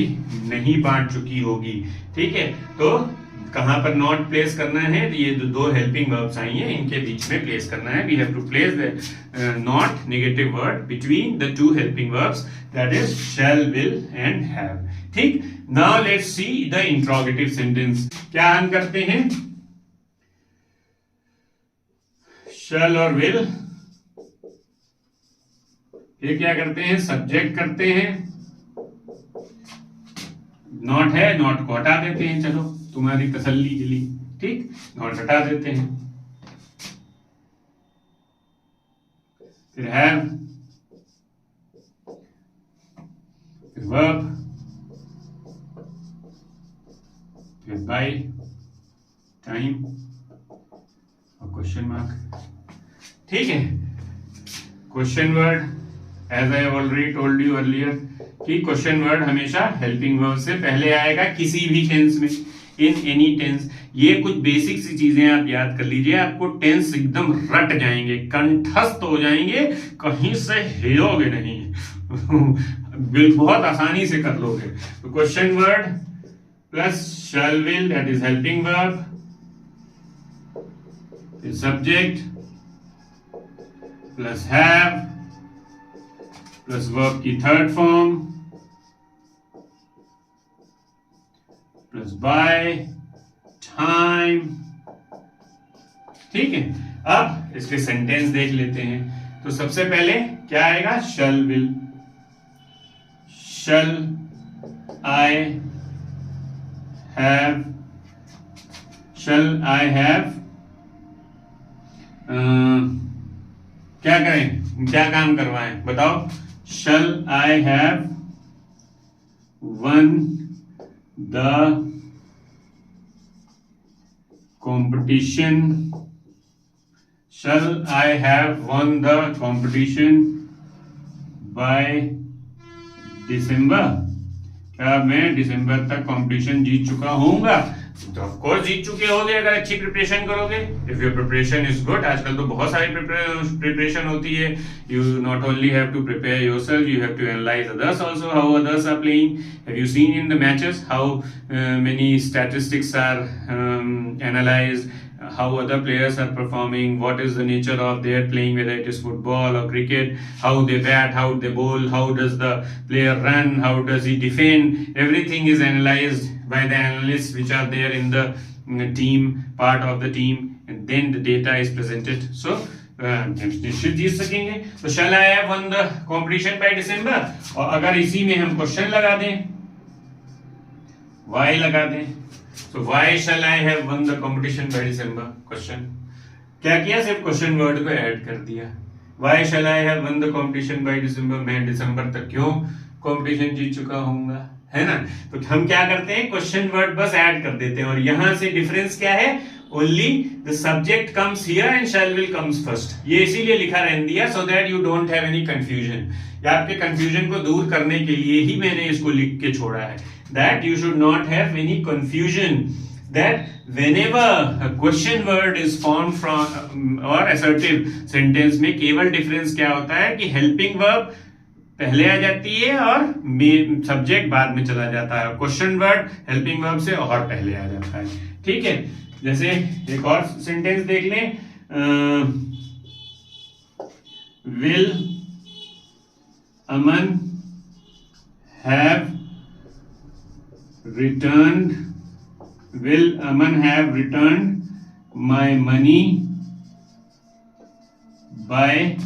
नहीं बांट चुकी होगी, ठीक है। तो कहां पर नॉट प्लेस करना है, ये दो हेल्पिंग वर्ब्स आई हैं, इनके बीच में प्लेस करना है। We have to place the not negative word between the two helping verbs, that is shall, will and have, ठीक। Now let's see the interrogative sentence. क्या हम करते हैं, शैल और विल, फिर क्या करते हैं, सब्जेक्ट करते हैं, नॉट है, नॉट को हटा देते हैं, चलो तुम्हारी तसल्ली के लिए, ठीक, नॉट हटा देते हैं, फिर हैव, फिर वर्ब, फिर बाय, टाइम और क्वेश्चन मार्क, ठीक है। Question word, as I already told you earlier, कि क्वेश्चन वर्ड हमेशा हेल्पिंग वर्ब से पहले आएगा किसी भी टेंस में, इन एनी टेंस। ये कुछ बेसिक सी चीजें आप याद कर लीजिए, आपको टेंस एकदम रट जाएंगे, कंठस्थ हो जाएंगे, कहीं से हिलोगे नहीं बहुत आसानी से कर लोगे। तो question word plus shall, will, that is helping verb, subject plus have plus verb की third form plus by, time, ठीक है। अब इसके सेंटेंस देख लेते हैं। तो सबसे पहले क्या आएगा, shall, will, shall I have, shall I have, क्या करें, क्या काम करवाएं, बताओ। Shall I have won the competition, shall I have won the competition by December, क्या मैं दिसंबर तक कंपटीशन जीत चुका होऊंगा? तो ऑफ कोर्स जीत चुके होगे अगर अच्छी प्रिपरेशन करोगे। If your preparation is good, आजकल तो बहुत सारी प्रिपरेशन होती है। You not only have to prepare yourself, you have to analyse others also, how others are playing. Have you seen in the matches how many statistics are analysed, how other players are performing, what is the nature of their playing, whether it is football or cricket, how they bat, how they bowl, how does the player run, how does he defend. Everything is analyzed by the analysts which are there in the team, part of the team, and then the data is presented. So निश्चित जीत सकेंगे। तो shall I have won the competition by December? और अगर इसी में हम question लगा दें, why लगा दें, so why shall I have won the competition by December? Question. क्या किया? सिर्फ क्वेश्चन वर्ड को ऐड कर दिया। Why shall I have won the competition by December? मैं दिसंबर तक क्यों कंपटीशन जीत चुका होऊंगा, है ना? तो हम क्या करते हैं, क्वेश्चन वर्ड बस ऐड कर देते हैं। और यहां से डिफरेंस क्या है? Only the subject comes here and shall will comes first. ये इसीलिए लिखा रहने दिया so that you don't have any confusion. या आपके कंफ्यूजन को दूर करने के लिए ही मैंने इसको लिख के छोड़ा है। That you should not have any confusion. That whenever a question word is formed from or assertive sentence में केवल डिफरेंस क्या होता है कि helping verb पहले आ जाती है और सब्जेक्ट बाद में चला जाता है। क्वेश्चन वर्ड हेल्पिंग वर्ब से और पहले आ जाता है। ठीक है, जैसे एक और सेंटेंस देख लें, will Aman have returned, will Aman have returned my money by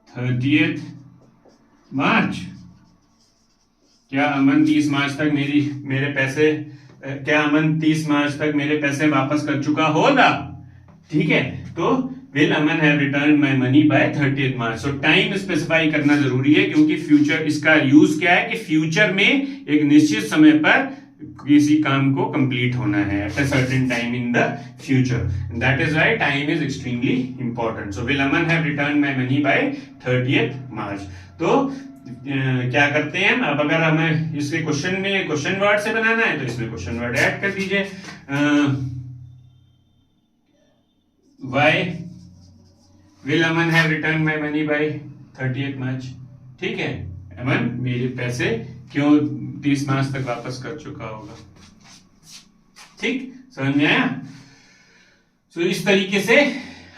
30th March? क्या अमन 30 मार्च तक मेरे पैसे, क्या अमन 30 मार्च तक मेरे पैसे वापस कर चुका होगा? ठीक है, तो will Aman have returned my money by 30th March? So time specify करना जरूरी है, क्योंकि फ्यूचर, इसका यूज क्या है कि फ्यूचर में एक निश्चित समय पर किसी काम को कंप्लीट होना है, at a certain time in the future. And that is why time is extremely important. So will Aman have returned my money by 30th March? तो क्या करते हैं अब, अगर हमें इसके क्वेश्चन में क्वेश्चन वर्ड से बनाना है तो इसमें क्वेश्चन वर्ड ऐड कर दीजिए। Why will Aman have returned my money by 30th March? ठीक है, अमन मेरे पैसे क्यों 30 मार्च तक वापस कर चुका होगा? ठीक, समझ में आया? तो इस तरीके से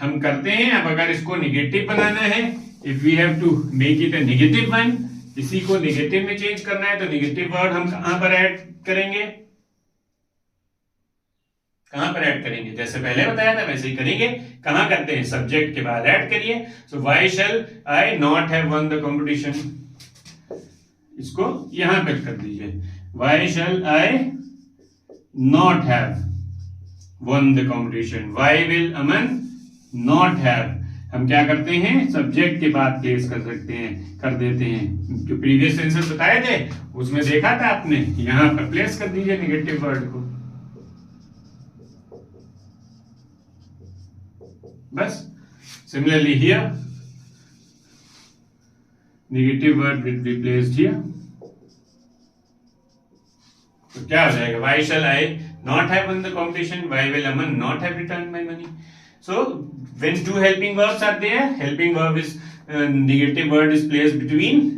हम करते हैं। अब अगर इसको नेगेटिव बनाना है, if we have to make it a negative one, इसी को नेगेटिव में चेंज करना है, तो नेगेटिव वर्ड हम कहां पर ऐड करेंगे? कहां पर ऐड करेंगे? जैसे पहले बताया था वैसे ही करेंगे। कहां करते हैं? सब्जेक्ट के बाद ऐड करिए। So why shall I not have won the competition, इसको यहां पे कर दीजिए। Why shall I not have won the competition, why will Aman not have. हम क्या करते हैं? सब्जेक्ट के बाद प्लेस कर सकते हैं, कर देते हैं। जो प्रीवियस टेंसेस बताए थे उसमें देखा था आपने, यहां पर प्लेस कर दीजिए नेगेटिव वर्ड को, बस। Similarly here, negative word will be placed here. तो क्या हो जाएगा? Why shall I not have won the competition? Why will Aman not have returned my money? So when two helping verbs are there, helping verb is negative word is placed between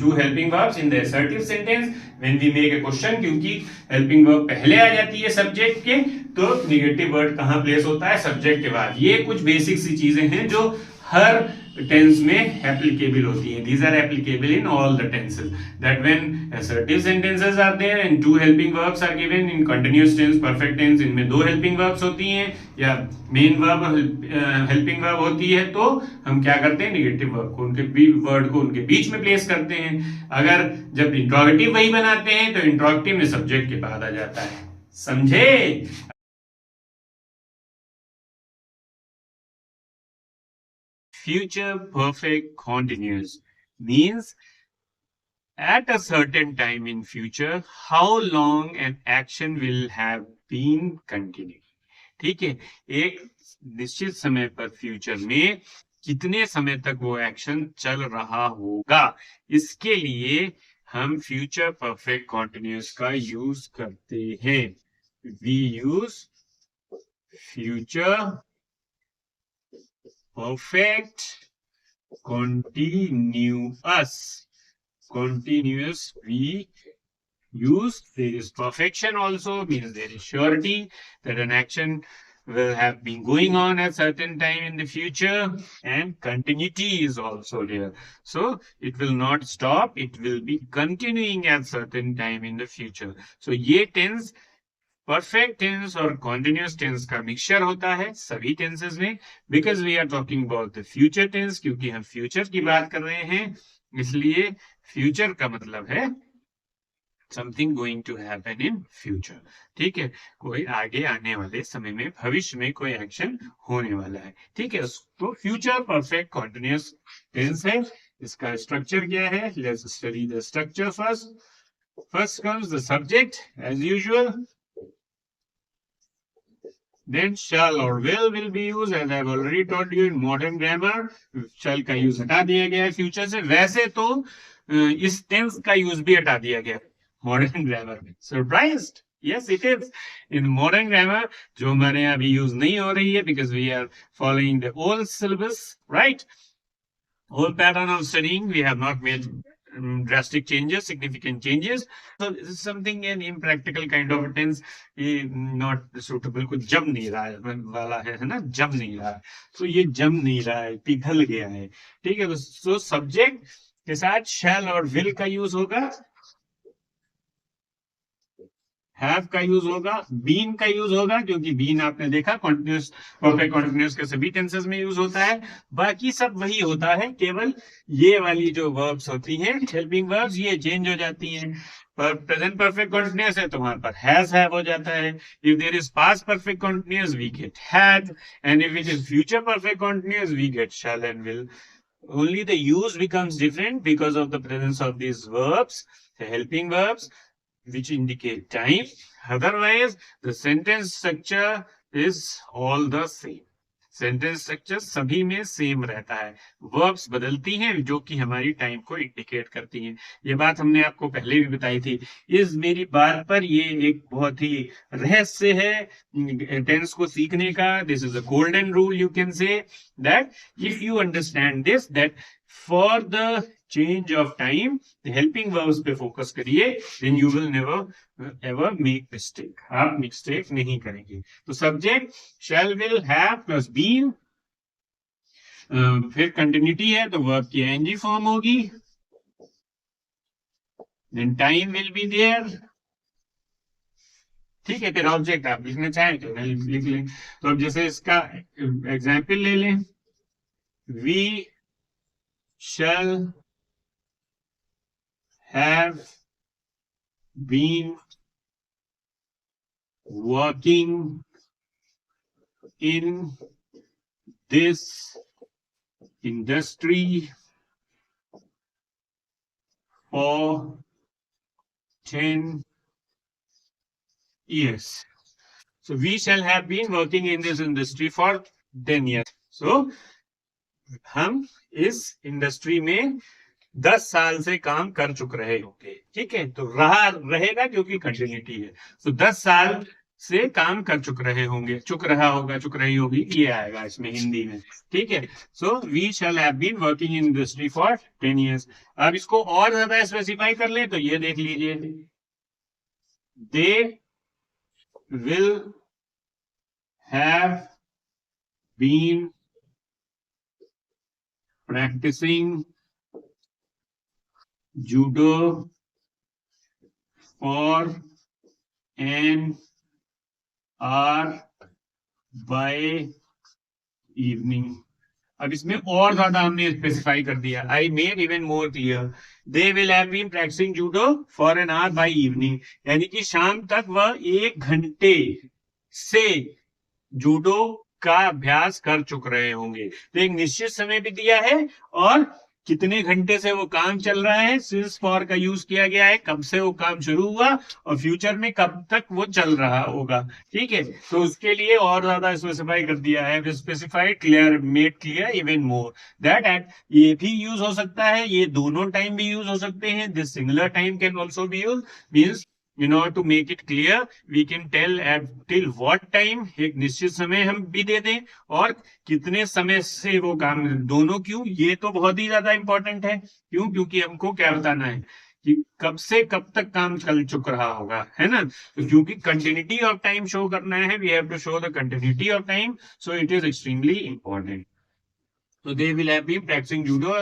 two helping verbs in the assertive sentence when we make a question. क्योंकि helping verb पहले आ जाती है subject के, तो negative word कहां place होता है? Subject के बाद। ये कुछ बेसिक सी चीजें हैं जो हर टेंस में एप्लीकेबल होती हैं। These are applicable in all the tenses. That when assertive sentences are there and two helping verbs are given in continuous tense, perfect tense, इनमें दो helping verbs होती हैं या मेन वर्ब हेल्पिंग वर्ब होती है, तो हम क्या करते हैं? नेगेटिव वर्ब को उनके बीच में प्लेस करते हैं। अगर जब इंट्रोगेटिव वही बनाते हैं तो इंट्रोगेटिव में सब्जेक्ट के बाद आ जाता है। समझे? Future perfect continuous means at a certain time in future how long an action will have been continuing. ठीक है, एक निश्चित समय पर फ्यूचर में कितने समय तक वो एक्शन चल रहा होगा। इसके लिए हम फ्यूचर परफेक्ट कॉन्टिन्यूअस का यूज करते हैं। We use future perfect continuous we use. There is perfection also, means there is surety that an action will have been going on at certain time in the future, and continuity is also there. So it will not stop, it will be continuing at certain time in the future. So ये tense perfect tense और continuous tense का mixture होता है सभी tenses में, because we are talking about the future tense, क्योंकि हम future की बात कर रहे हैं, इसलिए फ्यूचर का मतलब है something going to happen in future. ठीक है, कोई आगे आने वाले समय में, भविष्य में कोई एक्शन होने वाला है। ठीक है, तो फ्यूचर परफेक्ट कॉन्टिन्यूअस टेंस है। इसका स्ट्रक्चर क्या है? Let's study the structure first. First comes the subject as usual, then shall or will be used, as I have already told you in modern grammar। shall का use हटा दिया गया है future से। वैसे तो इस टेंस का यूज भी हटा दिया गया मॉडर्न ग्रामर में। Surprised? Yes it is. In modern grammar जो हमारे यहाँ अभी यूज नहीं हो रही है, because we are following the old syllabus, right, old pattern of studying, we have not made drastic changes, significant changes. So this is something an impractical kind of a tense, not suitable। कुछ जम नहीं रहा है वाला है ना, जम नहीं रहा है। तो ये जम नहीं रहा है, पिघल गया है। ठीक है, तो सब्जेक्ट के साथ shall और will का यूज होगा, हैव का यूज होगा, बीन का यूज होगा, क्योंकि बीन आपने देखा कॉन्टिन्यूअस परफेक्ट कॉन्टिन्यूअस के सभी टेंसेस में यूज होता है। बाकी सब वही होता है, केवल ये वाली जो वर्ब्स होती हैं हेल्पिंग वर्ब्स, ये चेंज हो जाती हैं। पर प्रेजेंट परफेक्ट कॉन्टिन्यूअस है तो वहां पर हैज हैव हो जाता है। If there is past perfect continuous we get had, and if it is future perfect continuous we get shall and will. Only the use becomes different because of the presence of these verbs, the helping verbs, which indicate time. Otherwise, the sentence structure is all the same. Sentence structure सभी में same रहता है, verbs बदलती हैं जो कि हमारी time को इंडिकेट करती हैं। ये बात हमने आपको पहले भी बताई थी। इस मेरी बात पर ये एक बहुत ही रहस्य है टेंस को सीखने का। This is a golden rule, you can say that if you understand this, that for the change of time helping verbs पे फोकस करिए, then you will never ever make mistake, आप मिस्टेक नहीं करेंगे। तो subject shall will have plus been, फिर continuity है तो verb की एनजी फॉर्म होगी, then time will be there. ठीक है, फिर ऑब्जेक्ट आप लिखना चाहें तो लिख लें। तो अब जैसे इसका एग्जाम्पल ले लें, we shall have been working in this industry for 10 years. So we shall have been working in this industry for 10 years. So हम इस इंडस्ट्री में 10 साल से काम कर चुक रहे होंगे। ठीक है, तो रहेगा क्योंकि कंटिन्यूटी है। तो 10 साल से काम कर चुक रहे होंगे, चुक रहा होगा, चुक रही होगी, ये आएगा इसमें हिंदी में। ठीक है, so we shall have been working in industry for 10 years। अब इसको और ज्यादा स्पेसिफाई कर ले तो ये देख लीजिए, they will have been practicing judo for an hour by evening। अब इसमें और ज्यादा हमने स्पेसिफाई कर दिया, I made even more clear, they will have been practising judo for an hour by evening, यानी कि शाम तक वह 1 घंटे से जूडो का अभ्यास कर चुक रहे होंगे। तो एक निश्चित समय भी दिया है और कितने घंटे से वो काम चल रहा है, सिंस फॉर का यूज किया गया है, कब से वो काम शुरू हुआ और फ्यूचर में कब तक वो चल रहा होगा। ठीक है, तो उसके लिए और ज्यादा स्पेसिफाई कर दिया है, specified clear, made clear even more that at, ये भी यूज हो सकता है, ये दोनों टाइम भी यूज हो सकते हैं, this singular time can also be use, means in order to make it clear we can tell at till what time, एक निश्चित समय हम भी दे दें और कितने समय से वो काम, दोनों। क्यों, ये तो बहुत ही ज्यादा इंपॉर्टेंट है। क्यों, क्योंकि हमको क्या बताना है कि कब से कब तक काम चल चुक रहा होगा, है ना। तो क्योंकि कंटिन्यूटी ऑफ टाइम शो करना है, we have to show the continuity of time, so it is extremely important. So they will have been practicing judo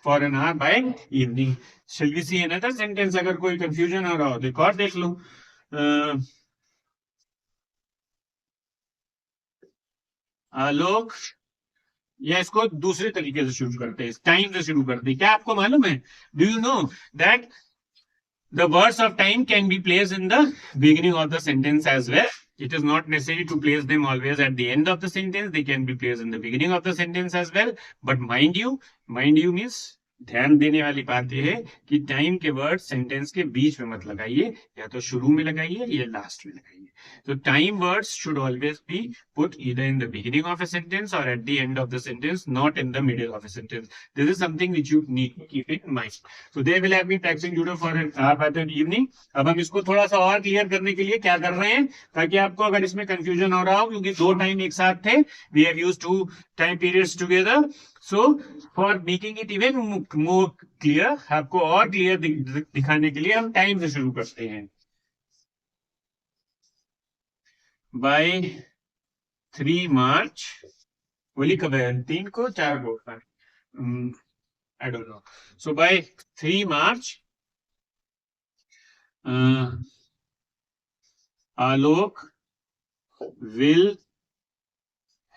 for an hour by evening. Shall we see another sentence? अगर कोई confusion हो रहा हो तो एक और देख लो। आलोक, या इसको दूसरे तरीके से शुरू करते हैं, टाइम से शुरू करते हैं। क्या आपको मालूम है, do you know that the words of time can be placed in the beginning of the sentence as well. It is not necessary to place them always at the end of the sentence. They can be placed in the beginning of the sentence as well. But mind you means ध्यान देने वाली बात यह है कि time के word sentence के बीच में मत लगाइए, या तो शुरू में लगाइए या लास्ट में लगाइए। तो time words should always be put either in the beginning of a sentence और at the end of the sentence, not in the middle of a sentence. This is something which you need to keep in mind. So they will have been practising judo for an hour by the evening. अब हम इसको थोड़ा सा और clear करने के लिए क्या कर रहे हैं, ताकि आपको अगर इसमें कंफ्यूजन हो रहा हो, क्योंकि दो टाइम एक साथ थे, we have used two time periods together, so for making it even more clear, आपको और क्लियर दिखाने के लिए हम टाइम से शुरू करते हैं। बाय 3 मार्च, बोली कब है, 3 को 4 को, I don't know. So by 3 March Alok will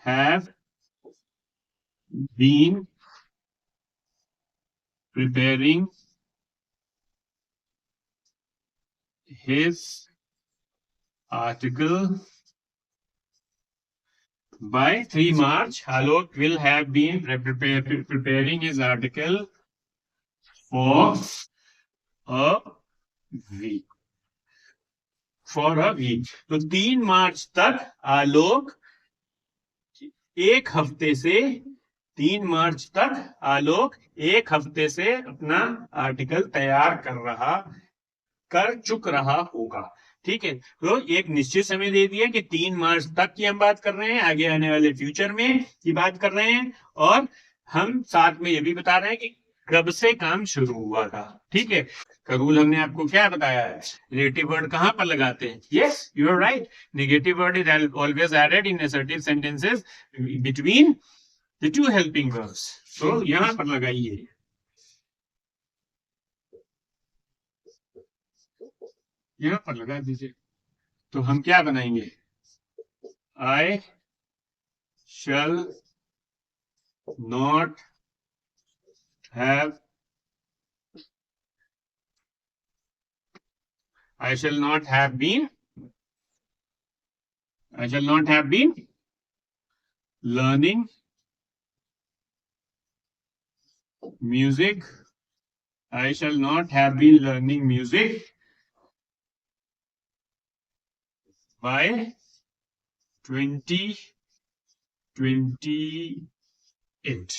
have been preparing his article by 3 March. Alok will have been preparing his article for a week. For a week. तो 3 मार्च तक आलोक एक हफ्ते से 3 मार्च तक आलोक एक हफ्ते से अपना आर्टिकल तैयार कर चुक रहा होगा। ठीक है, तो एक निश्चित समय दे दिया कि 3 मार्च तक की हम बात कर रहे हैं, आगे आने वाले फ्यूचर में की बात कर रहे हैं, और हम साथ में ये भी बता रहे हैं कि कब से काम शुरू हुआ था। ठीक है, का रूल हमने आपको क्या बताया है, नेगेटिव वर्ड कहां पर लगाते हैं। Yes, you are right, negative word is always added in assertive sentences between the two helping verbs. तो यहां पर लगाइए, यहां पर लगा दीजिए। तो हम क्या बनाएंगे, I shall not have, I shall not have been learning music. I shall not have been learning music by 2028.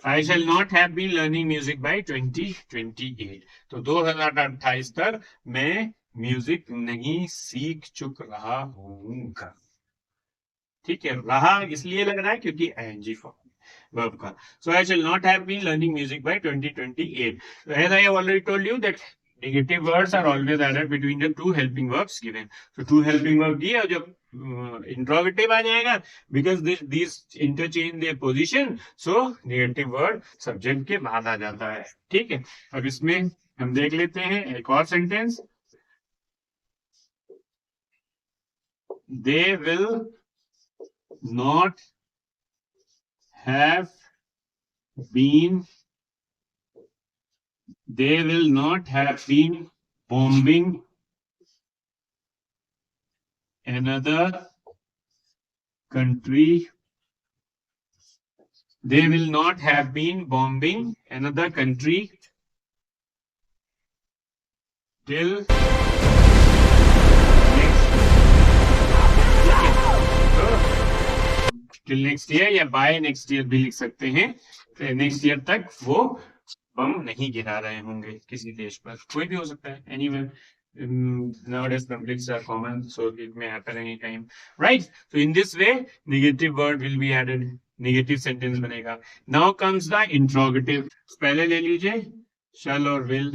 I shall not have been learning music by 2028. तो 2028 तक मैं म्यूजिक नहीं सीख चुक रहा हूँगा। ठीक है, रहा इसलिए लग रहा है क्योंकि ing फॉर्म वर्ब का। So I shall not have been learning music by 2028. So as I have already told you that negative words are always added between the two helping verbs given. So two helping verb दिए और जब interrogative आ जाएगा, because this interchange their position, so negative word subject के बाद आ जाता है। ठीक है, अब इसमें हम देख लेते हैं एक और sentence, they will not have been bombing another country they will not have been bombing another country till next year या बाय नेक्स्ट ईयर भी लिख सकते हैं. नेक्स्ट ईयर तक वो बम नहीं गिरा रहे होंगे किसी देश पर. कोई भी हो सकता है, anywhere. Nowadays conflicts are common, so it may happen anytime, right? So in this way, negative word will be added. Negative sentence बनेगा. Now comes the interrogative. पहले ले लीजिए shall और will.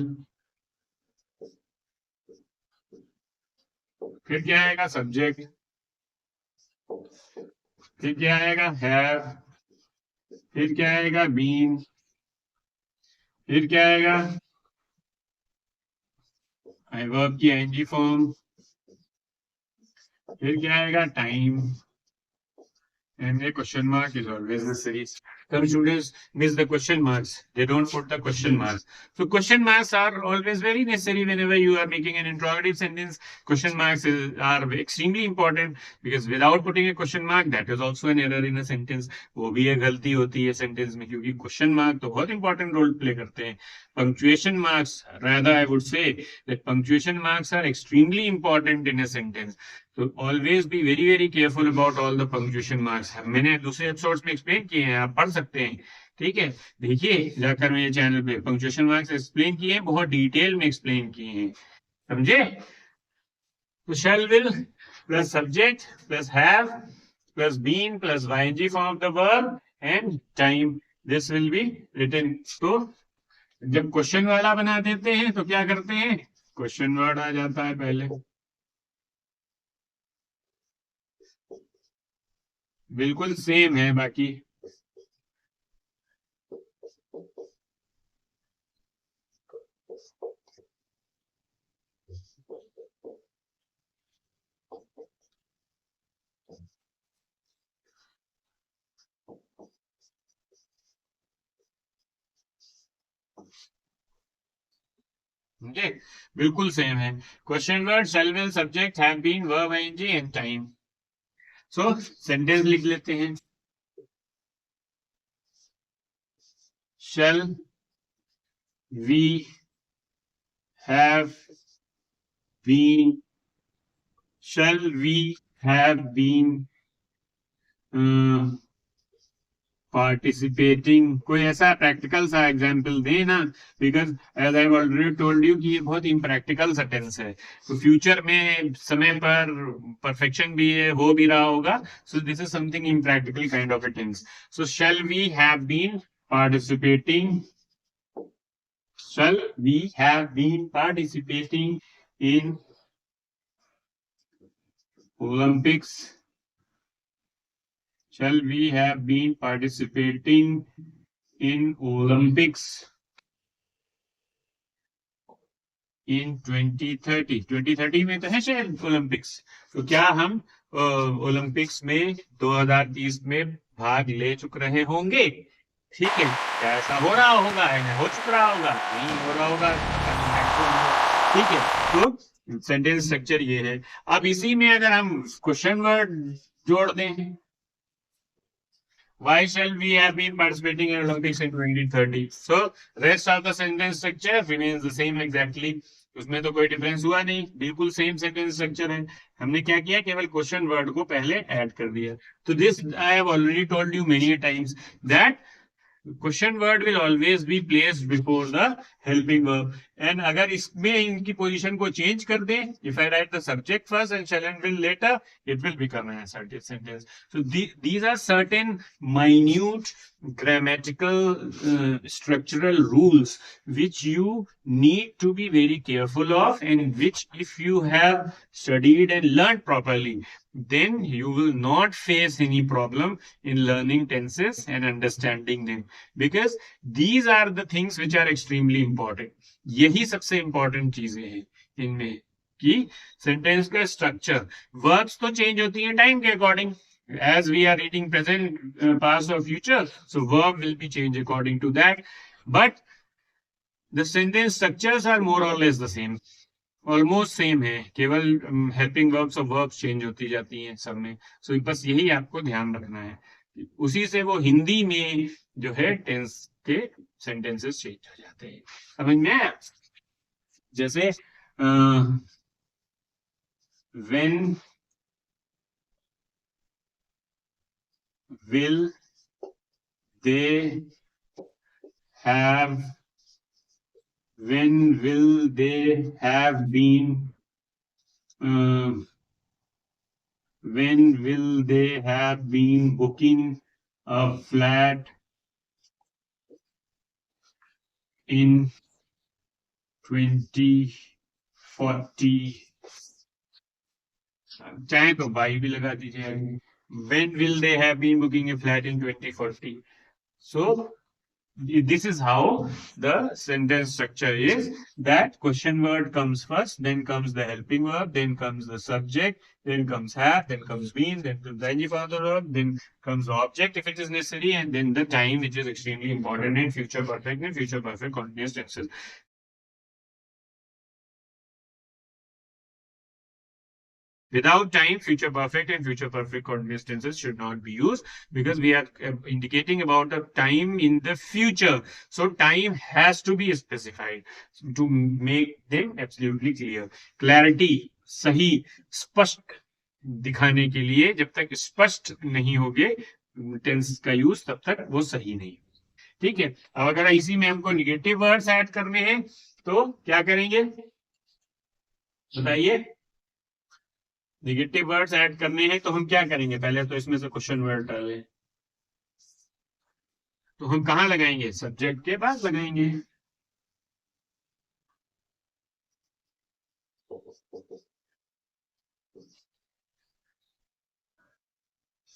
फिर क्या आएगा? सब्जेक्ट. फिर क्या आएगा? हैव. फिर क्या आएगा? बीन. फिर क्या आएगा? आई वर्ब की आईएनजी फॉर्म. फिर क्या आएगा? Time. And a question mark is always necessary. Some students miss the question marks. They don't put the question marks. So question marks are always very necessary whenever you are making an interrogative sentence. Question marks are extremely important because without putting a question mark, that is also an error in a sentence. वो भी एक गलती होती है sentence में, क्योंकि question mark तो बहुत important role play करते हैं. Punctuation marks, rather I would say that punctuation marks are extremely important in a sentence. So always be very very careful about all the punctuation marks. मैंने दूसरे episodes में explain किए हैं, आप पढ़ सकते हैं. ठीक है, देखिए जाकर मेरे चैनल पे पंक्चुएशन मार्क्स एक्सप्लेन किए हैं, बहुत डिटेल में एक्सप्लेन किए हैं. समझे? तो shall will plus subject plus have plus been plus ing form of the verb and time. This will be written. तो जब क्वेश्चन वाला बना देते हैं तो क्या करते हैं? क्वेश्चन वर्ड आ जाता है पहले. बिल्कुल सेम है बाकी. ओके, बिल्कुल सेम है. Question word shall will subject have been verb ing and time. So sentence लिख लेते हैं. shall we have been, shall we have been participating. कोई ऐसा प्रैक्टिकल सा एग्जाम्पल दे ना, because as I already told you कि ये बहुत इम्प्रैक्टिकल सा टेंस है. तो फ्यूचर में समय पर परफेक्शन भी है, हो भी रहा होगा. So this is something impractical kind of a tense. So shall we have been participating, shall we have been participating in Olympics. Shall we have been participating in Olympics in 2030. 2030 में तो है शायद ओलंपिक्स. तो क्या हम Olympics में 2030 में भाग ले चुके रहे होंगे? ठीक है, क्या ऐसा हो रहा होगा? हो चुका होगा? नहीं हो रहा होगा. ठीक है, तो सेंटेंस स्ट्रक्चर ये है. अब इसी में अगर हम क्वेश्चन वर्ड जोड़ दें, why shall we have been participating in Olympics in 2030? So rest of the sentence structure remains the same exactly. उसमें तो कोई डिफरेंस हुआ नहीं, बिल्कुल सेम सेंटेंस स्ट्रक्चर है. हमने क्या किया? केवल क्वेश्चन वर्ड को पहले ऐड कर दिया. तो this I have already told you many times that question word will always be placed before the helping verb. And अगर इसमें इनकी पोजीशन को चेंज कर दें, if I right the subject first and shall and will later, it will become an assertive sentence. So these are certain minute grammatical structural rules which you need to be very careful of, and which if you have studied and learned properly, then you will not face any problem in learning tenses and understanding them, because these are the things which are extremely important. यही सबसे important चीजें हैं इनमें कि sentence का structure. Verbs तो change होती हैं टाइम के according. as we are reading present, past or future, so verb will be changed according to that, but the sentence structures are more or less the same, almost same है. केवल helping verbs और verbs change होती जाती हैं सब में. सो बस यही आपको ध्यान रखना है. उसी से वो हिंदी में जो है टेंस के सेंटेंसेस चेंज हो जाते हैं। समझ में आया? जैसे when will they have been when will they have been booking a flat in 2040? चाहे तो बाई भी लगा दीजिए। When will they have been booking a flat in 2040? So this is how the sentence structure is, that question word comes first, then comes the helping verb, then comes the subject, then comes have, then comes been, then comes the ing for the verb, then comes the object if it is necessary, and then the time, which is extremely important in future perfect and future perfect continuous tenses. Without time, future perfect and future perfect continuous tenses should not be used, because we are indicating about the time in the future. So time has to be specified to make them absolutely clear. Clarity, सही, स्पष्ट दिखाने के लिए जब तक स्पष्ट नहीं होगे टेंस का यूज, तब तक वो सही नहीं। ठीक है। अब अगर इसी में हमको निगेटिव वर्ड्स ऐड करने हैं तो क्या करेंगे बताइए? नेगेटिव वर्ड्स ऐड करने हैं तो हम क्या करेंगे? पहले तो इसमें से क्वेश्चन वर्ड डालें, तो हम कहां लगाएंगे? सब्जेक्ट के पास लगाएंगे।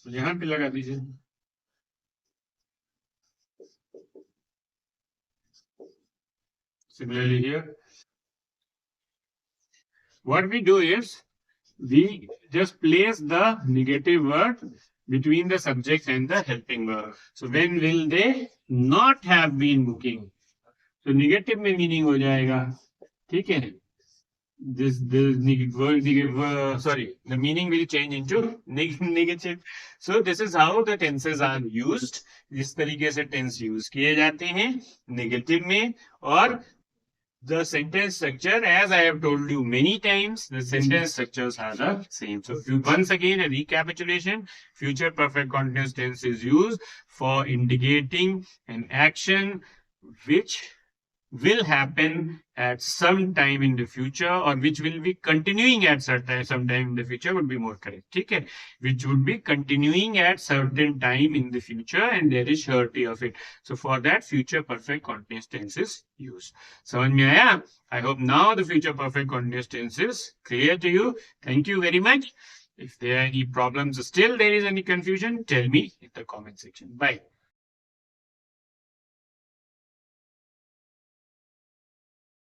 तो यहां पे लगा दीजिए। Similarly here, what we do is we just place the negative word between the subject and the helping verb. So when will they not have been booking? So negative में meaning हो जाएगा, ठीक है? The meaning will change into negative. So this is how the tenses are used. जिस तरीके से tense use किए जाते हैं negative में, और the sentence structure, as I have told you many times, the sentence structures are the same. So once again, a recapitulation: future perfect continuous tense is used for indicating an action which will happen at some time in the future, or which will be continuing at some time in the future would be more correct. ठीक है? Which would be continuing at certain time in the future, and there is surety of it. So for that, future perfect continuous tense is used. समझ में आया? I hope now the future perfect continuous tense is clear to you. Thank you very much. If there are any problems, still there is any confusion, tell me in the comment section. Bye.